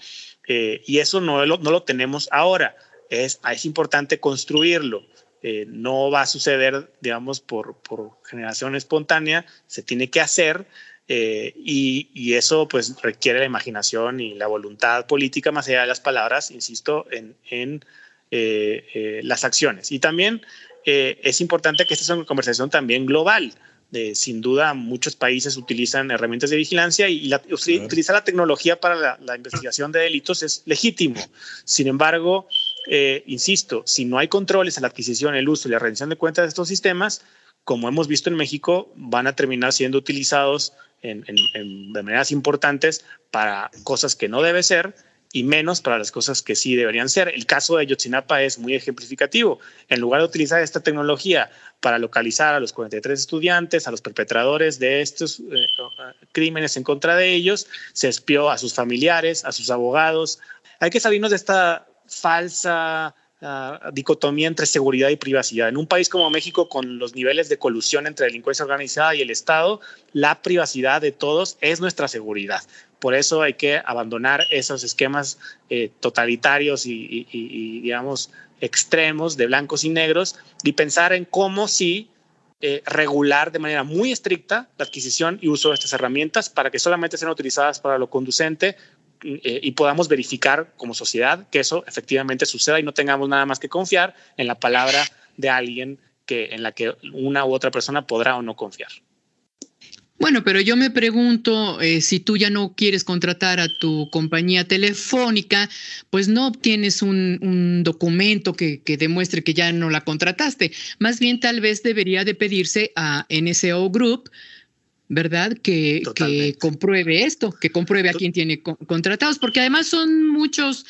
Y eso no lo tenemos ahora. Es importante construirlo. No va a suceder, digamos, por generación espontánea, se tiene que hacer. y eso pues requiere la imaginación y la voluntad política más allá de las palabras, insisto, en las acciones. Y también es importante que esta sea una conversación también global. Sin duda, muchos países utilizan herramientas de vigilancia y utilizar la tecnología para la investigación de delitos es legítimo. Sin embargo, insisto, si no hay controles en la adquisición, el uso y la rendición de cuentas de estos sistemas, como hemos visto en México, van a terminar siendo utilizados de maneras importantes para cosas que no debe ser y menos para las cosas que sí deberían ser. El caso de Ayotzinapa es muy ejemplificativo. En lugar de utilizar esta tecnología para localizar a los 43 estudiantes, a los perpetradores de estos crímenes en contra de ellos, se espió a sus familiares, a sus abogados. Hay que salirnos de esta falsa dicotomía entre seguridad y privacidad. En un país como México, con los niveles de colusión entre delincuencia organizada y el Estado, la privacidad de todos es nuestra seguridad. Por eso hay que abandonar esos esquemas totalitarios y digamos, extremos de blancos y negros y pensar en cómo sí regular de manera muy estricta la adquisición y uso de estas herramientas para que solamente sean utilizadas para lo conducente y podamos verificar como sociedad que eso efectivamente suceda y no tengamos nada más que confiar en la palabra de alguien en la que una u otra persona podrá o no confiar. Bueno, pero yo me pregunto, si tú ya no quieres contratar a tu compañía telefónica, pues no obtienes un documento que demuestre que ya no la contrataste. Más bien, tal vez debería de pedirse a NSO Group, ¿verdad? Que compruebe esto, que compruebe a quién tiene contratados, porque además son muchos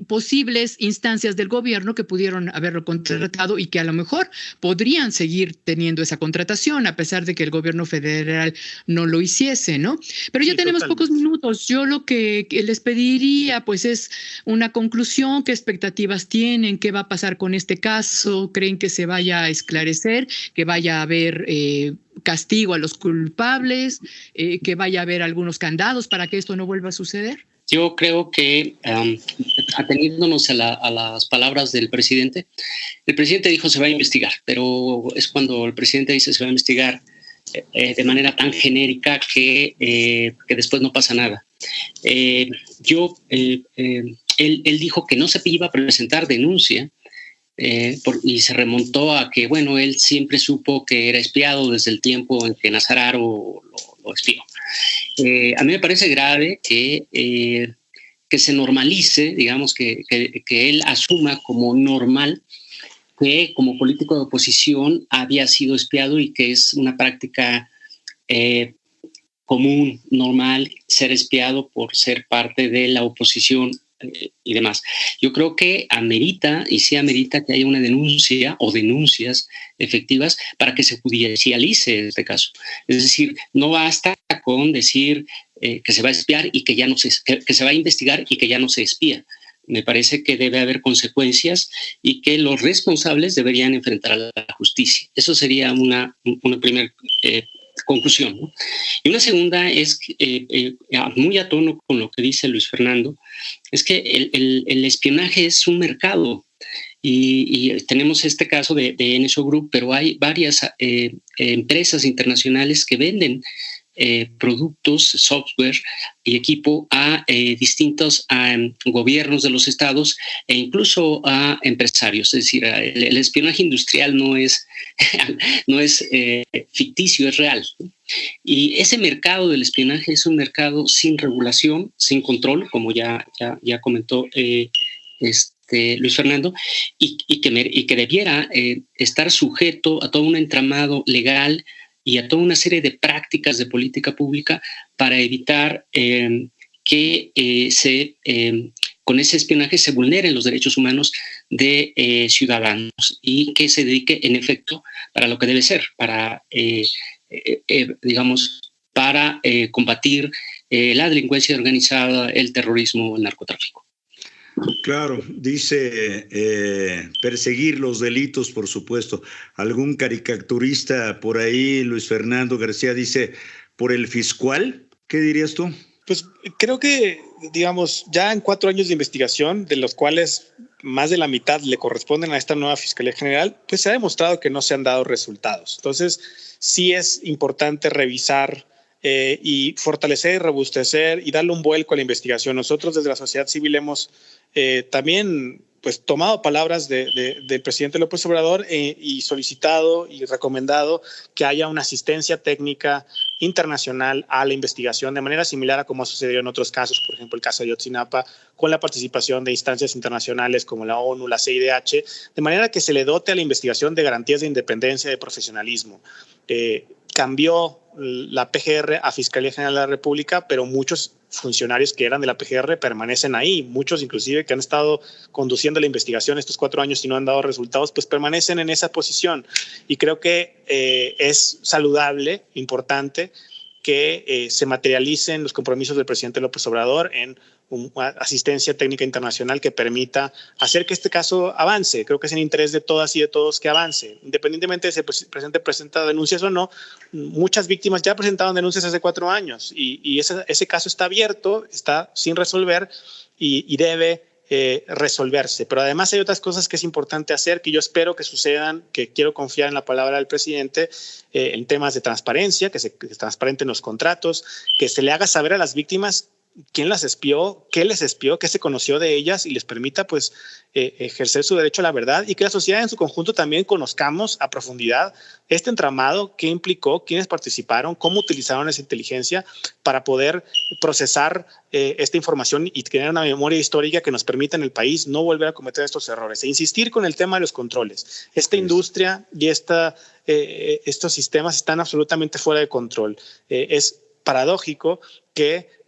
posibles instancias del gobierno que pudieron haberlo contratado y que a lo mejor podrían seguir teniendo esa contratación a pesar de que el gobierno federal no lo hiciese, ¿no? Pero ya tenemos pocos minutos. Yo lo que les pediría pues es una conclusión, qué expectativas tienen, qué va a pasar con este caso, creen que se vaya a esclarecer, que vaya a haber castigo a los culpables, que vaya a haber algunos candados para que esto no vuelva a suceder? Yo creo que, ateniéndonos a las palabras del presidente, el presidente dijo se va a investigar, pero es cuando el presidente dice se va a investigar de manera tan genérica que después no pasa nada. Él dijo que no se iba a presentar denuncia, y se remontó a que, bueno, él siempre supo que era espiado desde el tiempo en que Nazararo lo espió. A mí me parece grave que se normalice, digamos, que él asuma como normal que como político de oposición había sido espiado y que es una práctica común, normal, ser espiado por ser parte de la oposición y demás. Yo creo que amerita que haya una denuncia o denuncias efectivas para que se judicialice este caso. Es decir, no basta con decir que se va a espiar y que ya no que se va a investigar y que ya no se espía. Me parece que debe haber consecuencias y que los responsables deberían enfrentar a la justicia. Eso sería una primera conclusión, ¿no? Y una segunda es, muy a tono con lo que dice Luis Fernando, es que el espionaje es un mercado y tenemos este caso de NSO Group, pero hay varias empresas internacionales que venden productos, software y equipo a distintos gobiernos de los estados e incluso a empresarios. Es decir, el espionaje industrial no es ficticio, es real. Y ese mercado del espionaje es un mercado sin regulación, sin control, como ya comentó Luis Fernando, y que debiera estar sujeto a todo un entramado legal y a toda una serie de prácticas de política pública para evitar que con ese espionaje se vulneren los derechos humanos de ciudadanos y que se dedique en efecto para lo que debe ser, para combatir la delincuencia organizada, el terrorismo, el narcotráfico. Claro, dice perseguir los delitos, por supuesto. Algún caricaturista por ahí, Luis Fernando García, dice, ¿por el fiscal? ¿Qué dirías tú? Pues creo que, digamos, ya en 4 años de investigación, de los cuales más de la mitad le corresponden a esta nueva Fiscalía General, pues se ha demostrado que no se han dado resultados. Entonces, sí es importante revisar y fortalecer y robustecer y darle un vuelco a la investigación. Nosotros desde la sociedad civil hemos también pues tomado palabras del presidente López Obrador y solicitado y recomendado que haya una asistencia técnica internacional a la investigación de manera similar a como ha sucedido en otros casos, por ejemplo el caso de Ayotzinapa, con la participación de instancias internacionales como la ONU, la CIDH, de manera que se le dote a la investigación de garantías de independencia y de profesionalismo. Cambió la PGR a Fiscalía General de la República, pero muchos funcionarios que eran de la PGR permanecen ahí, muchos inclusive que han estado conduciendo la investigación estos 4 años y no han dado resultados, pues permanecen en esa posición. Y creo que es saludable, importante, que se materialicen los compromisos del presidente López Obrador en una asistencia técnica internacional que permita hacer que este caso avance. Creo que es en interés de todas y de todos que avance. Independientemente de si el presidente presenta denuncias o no, muchas víctimas ya presentaron denuncias hace 4 años y ese caso está abierto, está sin resolver y debe resolverse. Pero además hay otras cosas que es importante hacer, que yo espero que sucedan, que quiero confiar en la palabra del presidente, en temas de transparencia, que se transparenten los contratos, que se le haga saber a las víctimas quién las espió, qué se conoció de ellas y les permita pues ejercer su derecho a la verdad, y que la sociedad en su conjunto también conozcamos a profundidad este entramado, qué implicó, quiénes participaron, cómo utilizaron esa inteligencia para poder procesar esta información y tener una memoria histórica que nos permita en el país no volver a cometer estos errores e insistir con el tema de los controles. Esta industria y estos sistemas están absolutamente fuera de control. Es paradójico que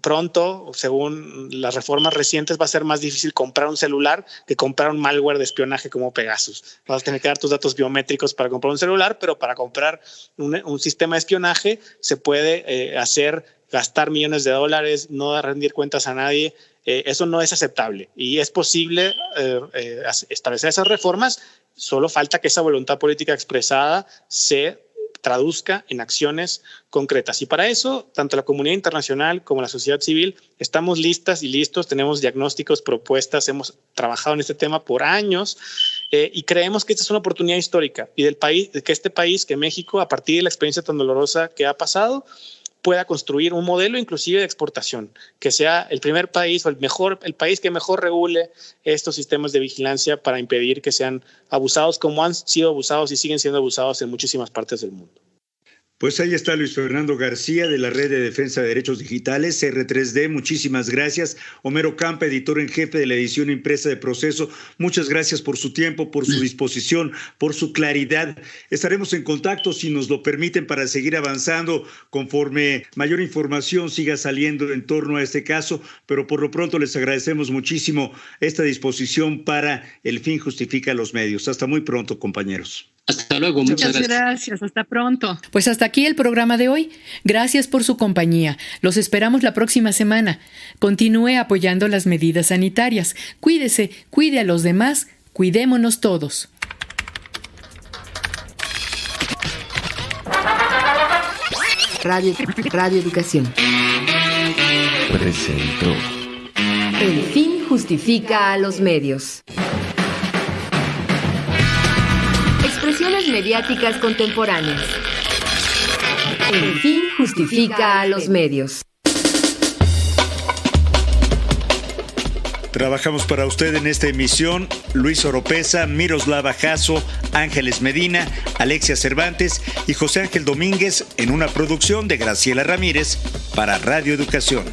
pronto, según las reformas recientes, va a ser más difícil comprar un celular que comprar un malware de espionaje como Pegasus. Vas a tener que dar tus datos biométricos para comprar un celular, pero para comprar un sistema de espionaje se puede gastar millones de dólares, no rendir cuentas a nadie. Eso no es aceptable y es posible establecer esas reformas. Solo falta que esa voluntad política expresada se traduzca en acciones concretas. Y para eso, tanto la comunidad internacional como la sociedad civil estamos listas y listos, tenemos diagnósticos, propuestas, hemos trabajado en este tema por años y creemos que esta es una oportunidad histórica y que México, a partir de la experiencia tan dolorosa que ha pasado, pueda construir un modelo inclusive de exportación, que sea el primer país o el país que mejor regule estos sistemas de vigilancia para impedir que sean abusados como han sido abusados y siguen siendo abusados en muchísimas partes del mundo. Pues ahí está Luis Fernando García de la Red de Defensa de Derechos Digitales, R3D, muchísimas gracias. Homero Campa, editor en jefe de la edición impresa de Proceso, muchas gracias por su tiempo, por su disposición, por su claridad. Estaremos en contacto, si nos lo permiten, para seguir avanzando conforme mayor información siga saliendo en torno a este caso, pero por lo pronto les agradecemos muchísimo esta disposición para El Fin Justifica los Medios. Hasta muy pronto, compañeros. Hasta luego, muchas gracias. Hasta pronto. Pues hasta aquí el programa de hoy. Gracias por su compañía. Los esperamos la próxima semana. Continúe apoyando las medidas sanitarias. Cuídese, cuide a los demás, cuidémonos todos. Radio Educación presentó El Fin Justifica a los Medios. Expresiones mediáticas contemporáneas. El fin justifica a los medios. Trabajamos para usted en esta emisión Luis Oropesa, Miroslava Jasso, Ángeles Medina, Alexia Cervantes y José Ángel Domínguez en una producción de Graciela Ramírez para Radio Educación.